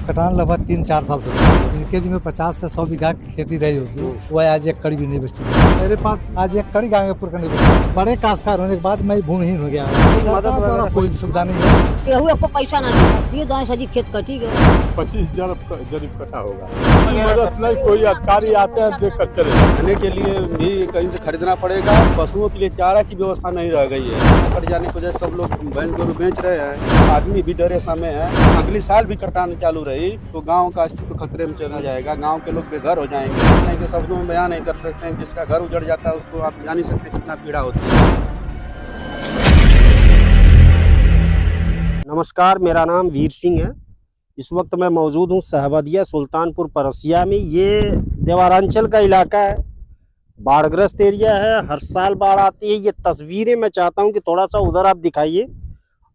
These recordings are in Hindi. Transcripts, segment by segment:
कटान लगभग 3-4 साल से इनके जी में 50 से 100 बीघा खेती रही होगी, वह आज एक कड़ी भी नहीं बची। मेरे पास आज एक कड़ी गांगेपुर का नहीं बचा। बड़े काश्तकार होने के बाद मैं भूमिहीन हो गया। मदद वगैरह कोई सुविधा नहीं है। केहू को पैसा ना दिए दाएं सजी खेत कटी गए 25,000 जरीब कटा होगा। मदद नहीं, कोई अधिकारी आते हैं देख कर चले जाते। खाने के लिए भी कहीं से खरीदना पड़ेगा। पशुओं के लिए चारा की व्यवस्था नहीं रह गई है। कट जाने की वजह से सब लोग भैंस गोरू बेच रहे हैं। आदमी भी डरे समय है। अगली साल भी कटान चालू रही तो गांव का अस्तित्व खतरे में चला जाएगा। गांव के लोग बेघर हो जाएंगे। नहीं के शब्दों में बयान नहीं कर सकते हैं। जिसका घर उजड़ जाता है उसको आप जान ही सकते हैं कितना पीड़ा होती है। नमस्कार, मेरा नाम वीर सिंह है। इस वक्त मैं मौजूद हूँ सहबदिया सुल्तानपुर परसिया में। ये देवारांचल का इलाका है, बाढ़ग्रस्त एरिया है। हर साल बाढ़ आती है। ये तस्वीरें मैं चाहता हूँ कि थोड़ा सा उधर आप दिखाइए।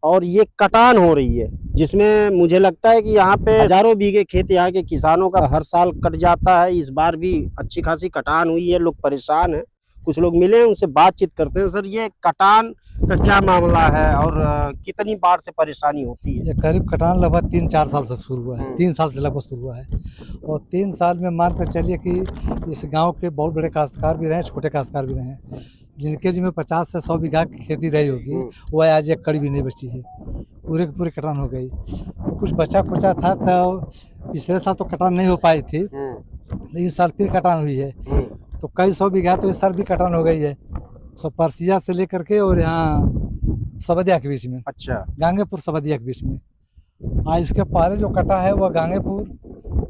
और ये कटान हो रही है जिसमें मुझे लगता है कि यहाँ पे हजारों बीघे खेत यहाँ के किसानों का हर साल कट जाता है। इस बार भी अच्छी खासी कटान हुई है। लोग परेशान हैं। कुछ लोग मिले हैं, उनसे बातचीत करते हैं। सर, ये कटान का क्या मामला है और कितनी बार से परेशानी होती है? ये करीब कटान लगभग 3-4 साल से शुरू हुआ है। 3 साल से लगभग शुरू हुआ है। और 3 साल में मान कर चलिए कि इस गांव के बहुत बड़े काश्तकार भी रहे, छोटे काश्तकार भी रहे, जिनके जी में 50 से 100 बीघा खेती रही होगी, वह आज एक कड़ी भी नहीं बची है। पूरे की पूरी कटान हो गई। तो कुछ बचा कुचा था तो पिछले साल तो कटान नहीं हो पाई थी, लेकिन इस साल फिर कटान हुई है। तो कई 100 बीघा तो इस साल भी कटान हो गई है। सो परसिया से लेकर के और यहाँ सबदिया के बीच में। अच्छा, गांगेपुर सबदिया के बीच में। आज इसके पहले जो कटा है वह गांगेपुर,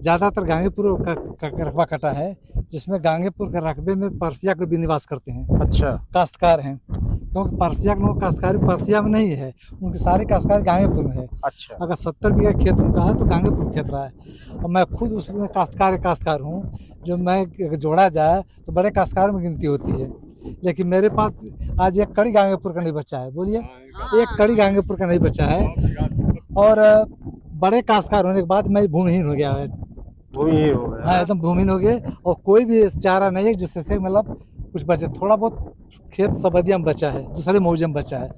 ज़्यादातर गांगेपुर का रकबा कटा है, जिसमें गांगेपुर के रकबे में परसिया के भी निवास करते हैं। अच्छा, काश्तकार हैं, क्योंकि परसिया के लोग काश्तकारी परसिया में नहीं है, उनकी सारी काश्तकारी गांगेपुर में है। अच्छा, अगर 70 बीघा खेत उनका है तो गांगेपुर खेत रहा है। और मैं खुद उसमें काश्तकार हूँ। जो मैं जोड़ा जाए तो बड़े काश्तकार में गिनती होती है। लेकिन मेरे पास आज एक कड़ी गांगेपुर का नहीं बचा है। बोलिए, एक कड़ी गांगेपुर का नहीं बचा है। और बड़े काश्तकार होने के बाद मैं भूमिहीन हो गया है। भूमिहीन हो गया? हाँ, एकदम भूमिहीन हो गए। और कोई भी चारा नहीं है जिससे मतलब कुछ बचे। थोड़ा बहुत खेत सबदिया में बचा है, दूसरे मौजे में बचा है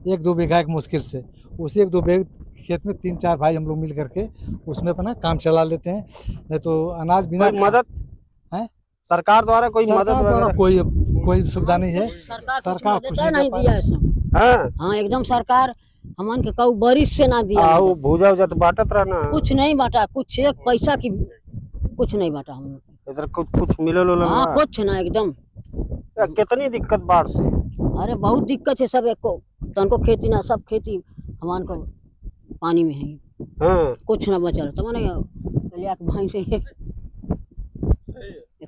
1-2 बीघा एक मुश्किल से। उसी 1-2 बीघा खेत में 3-4 भाई हम लोग मिल करके उसमें अपना काम चला लेते हैं। नहीं तो अनाज बिना मदद है सरकार द्वारा कोई मदद वगैरह कोई सुविधा नहीं है। सरकार कुछ नहीं दिया है। हाँ, एकदम सरकार हमन के कऊ बारिश से ना दिया। भूजा उजा तो बांटत रहना। कुछ नहीं बांटा, कुछ एक पैसा की कुछ नहीं बांटा हम लोग। इधर कुछ मिलल? हाँ, कुछ ना एकदम। कितनी दिक्कत बाढ़ से? अरे बहुत दिक्कत है। सब एको तनको खेती ना, सब खेती हमान को पानी में है। हाँ, कुछ ना बचल तो मैंने लिया के भाई से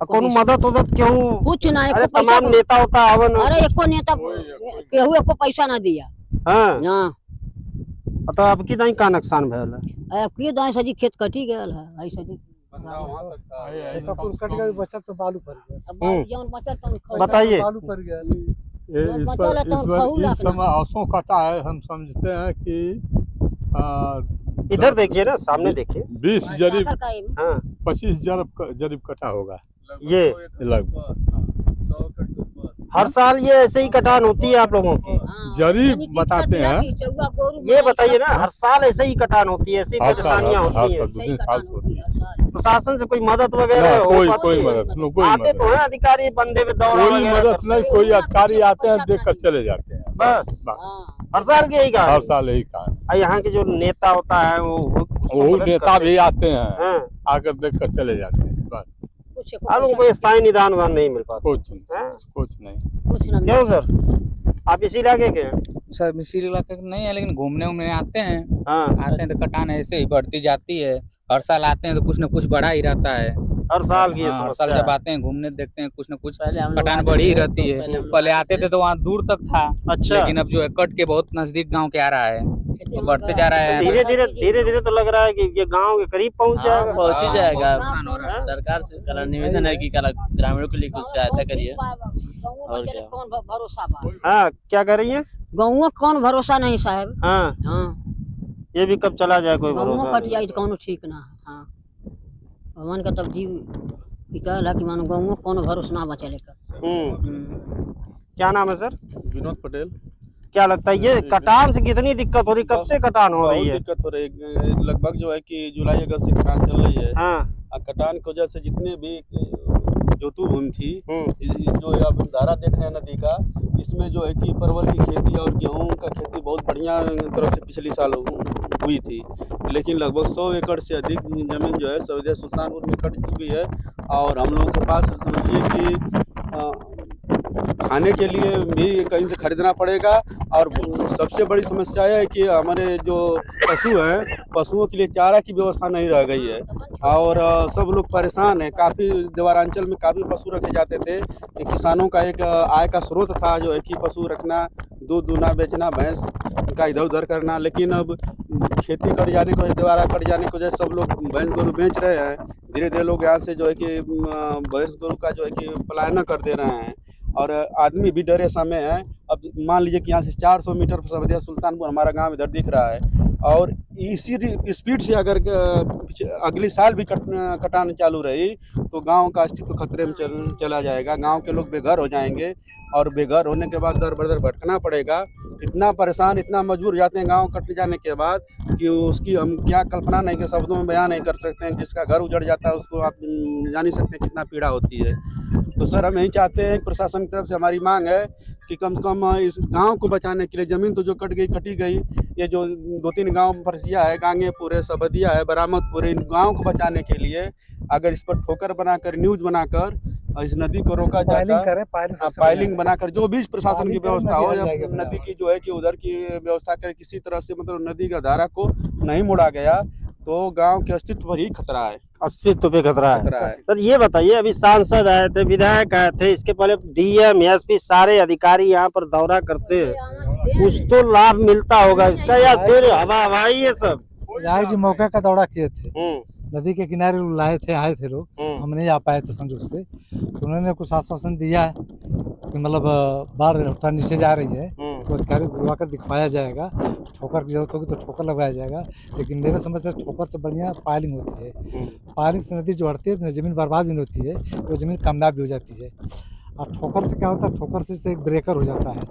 कोनो मदद क्यों? कुछ ना। अरे तमाम नेता होता आवन। अरे एको नेता केहू एको पैसा ना दिया। हाँ ना। तो अब की दाई का नुकसान भयल है? अब की दाई सजी खेत कटी गयल है। ऐसे जी कट गया, बचत तो बालू पर गया। बताइए। बालू पर गया। इस समय आंसू कटा है। हम समझते हैं कि इधर देखिए ना, सामने देखिए। 20 जरीब, हाँ, 25,000 जरीब कटा होगा ये लगभग। हर साल ये ऐसे ही कटान होती है आप लोगों की? जरीब बताते हैं। ये बताइए ना, हर साल ऐसे ही कटान होती है, ऐसी परेशानियाँ होती है। प्रशासन से कोई मदद वगैरह? कोई मदद आते तो है अधिकारी, बंदे में दौरा कोई मदद नहीं। कोई अधिकारी आते हैं देख कर चले जाते हैं। बस हर साल की यही कहानी? हर साल यही कहानी। यहाँ के जो नेता होता है वो नेता भी आते हैं, आकर देख कर चले जाते हैं। बस कोई स्थायी निदान नहीं मिल पाता? कुछ नहीं। क्यों सर, आप इसी इलाके के हैं? सर इसी इलाके नहीं है, लेकिन घूमने आते हैं। आते हैं तो कटान ऐसे ही बढ़ती जाती है। हर साल आते हैं तो कुछ न कुछ बढ़ा ही रहता है। हर साल की हर साल जब आते हैं घूमने देखते हैं कुछ न कुछ कटान बढ़ी ही रहती है। पहले आते थे तो वहाँ दूर तक था। अच्छा, लेकिन अब जो है कट के बहुत नजदीक गांव के आ रहा है, तो बढ़ते जा रहा है। धीरे धीरे तो लग रहा है कि ये गांव के करीब पहुंच ही जाएगा। सरकार से कल निवेदन है कि ग्रामीणों के लिए कुछ सहायता करिए। और क्या कौन भरोसा? हाँ, क्या कर रही है? गाँव कौन भरोसा नहीं साहब। हाँ हाँ, ये भी कब चला जाए कोई भरोसा? कट जाए तो कौन ठीक ना। हाँ, मन का तब जीव निकल है कि मानो गाँव कौन भरोसा ना बचा लेकर। क्या नाम है सर? विनोद पटेल। क्या लगता है ये कटान से कितनी दिक्कत हो रही, कब से कटान हो रही है? दिक्कत हो रही है, लगभग जो है कि जुलाई अगस्त से कटान चल रही है। हाँ। कटान की वजह से जितने भी जोतू भूमि थी, जो आप धारा देख रहे हैं नदी का, इसमें जो है कि परवल की खेती और गेहूं का खेती बहुत बढ़िया तरह से पिछले साल हुई थी, लेकिन लगभग 100 एकड़ से अधिक ज़मीन जो है सऊदिया सुल्तानपुर में कट चुकी है। और हम लोगों के पास समझिए कि खाने के लिए भी कहीं से खरीदना पड़ेगा। और सबसे बड़ी समस्या है कि हमारे जो पशु हैं, पशुओं के लिए चारा की व्यवस्था नहीं रह गई है और सब लोग परेशान हैं। काफ़ी देवारांचल में काफ़ी पशु रखे जाते थे, किसानों का एक आय का स्रोत था जो है कि पशु रखना, दूध दूना बेचना, भैंस का इधर उधर करना। लेकिन अब खेती कट जाने को, दोबारा कट जाने की वजह से सब लोग भैंस गोरू बेच रहे हैं। धीरे धीरे लोग यहाँ से जो है कि भैंस गोरू का जो है कि पलायन कर दे रहे हैं और आदमी भी डरे समय है। अब मान लीजिए कि यहाँ से 400 मीटर सऊदिया सुल्तानपुर हमारा गांव इधर दिख रहा है और इसी स्पीड से अगर अगले साल भी कटान चालू रही तो गांव का अस्तित्व खतरे में चला जाएगा। गांव के लोग बेघर हो जाएंगे और बेघर होने के बाद दर बदर भटकना पड़ेगा। इतना परेशान, इतना मजबूर जाते हैं गांव कट जाने के बाद कि उसकी हम क्या कल्पना नहीं के शब्दों में बयान नहीं कर सकते हैं। जिसका घर उजड़ जाता है उसको आप जान ही सकते हैं कितना पीड़ा होती है। तो सर हम यही चाहते हैं, प्रशासन की तरफ से हमारी मांग है कि कम से कम इस गांव को बचाने के लिए, ज़मीन तो जो कटी गई, ये जो 2-3 गांव फरसिया है, गांगेपुर है, सबदिया है, बरामदपुर है, इन गाँव को बचाने के लिए अगर इस पर ठोकर बनाकर, न्यूज़ बनाकर इस नदी को रोका जाता, पाइलिंग बनाकर जो भी प्रशासन की व्यवस्था हो, या नदी की जो है कि उधर की व्यवस्था करे, किसी तरह से मतलब नदी का धारा को नहीं मोड़ा गया तो गांव के अस्तित्व पर ही खतरा है, अस्तित्व पे खतरा है। खतरा है। तो ये बताइए, अभी सांसद आए थे, विधायक आए थे, इसके पहले डीएम, एसपी सारे अधिकारी यहाँ पर दौरा करते हैं, कुछ तो लाभ मिलता होगा इसका या फिर हवा ये सब? यार जी मौके का दौरा किए थे, नदी के किनारे लाए थे, आए थे लोग, हम नहीं आ पाए थे संजोग से। तो उन्होंने कुछ आश्वासन दिया है कि मतलब बाढ़ रफ्तार नीचे जा रही है तो अधिकारी को बुलवा कर दिखवाया जाएगा, ठोकर की जरूरत होगी तो ठोकर लगवाया जाएगा। लेकिन मेरे समझ से ठोकर से बढ़िया पायलिंग होती है। पायलिंग से नदी जोड़ती है तो ज़मीन बर्बाद भी नहीं होती है, वो ज़मीन कामयाब भी हो जाती है। और ठोकर से क्या होता है, ठोकर से एक ब्रेकर हो जाता है,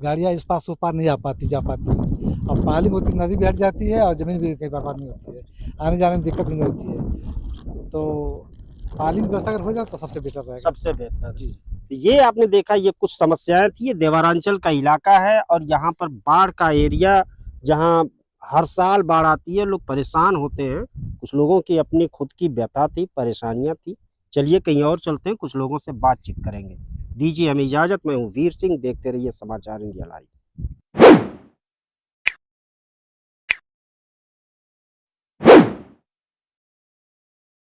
गाड़ियाँ इस पास उस पार नहीं आ पाती, जा पाती हैं। और पायलिंग होती है, नदी भी हट जाती है और ज़मीन भी कहीं बर्बाद नहीं होती है, आने जाने में दिक्कत भी नहीं होती है। तो पायलिंग व्यवस्था अगर हो जाए तो सबसे बेटर रहेगा, सबसे बेहतर जी। ये आपने देखा, ये कुछ समस्याएं थी। ये देवारांचल का इलाका है और यहाँ पर बाढ़ का एरिया, जहाँ हर साल बाढ़ आती है, लोग परेशान होते हैं। कुछ लोगों की अपनी खुद की व्यथा थी, परेशानियां थी। चलिए कहीं और चलते हैं, कुछ लोगों से बातचीत करेंगे। दीजिए हमें इजाजत। मैं हूँ वीर सिंह, देखते रहिए समाचार इंडिया लाइव।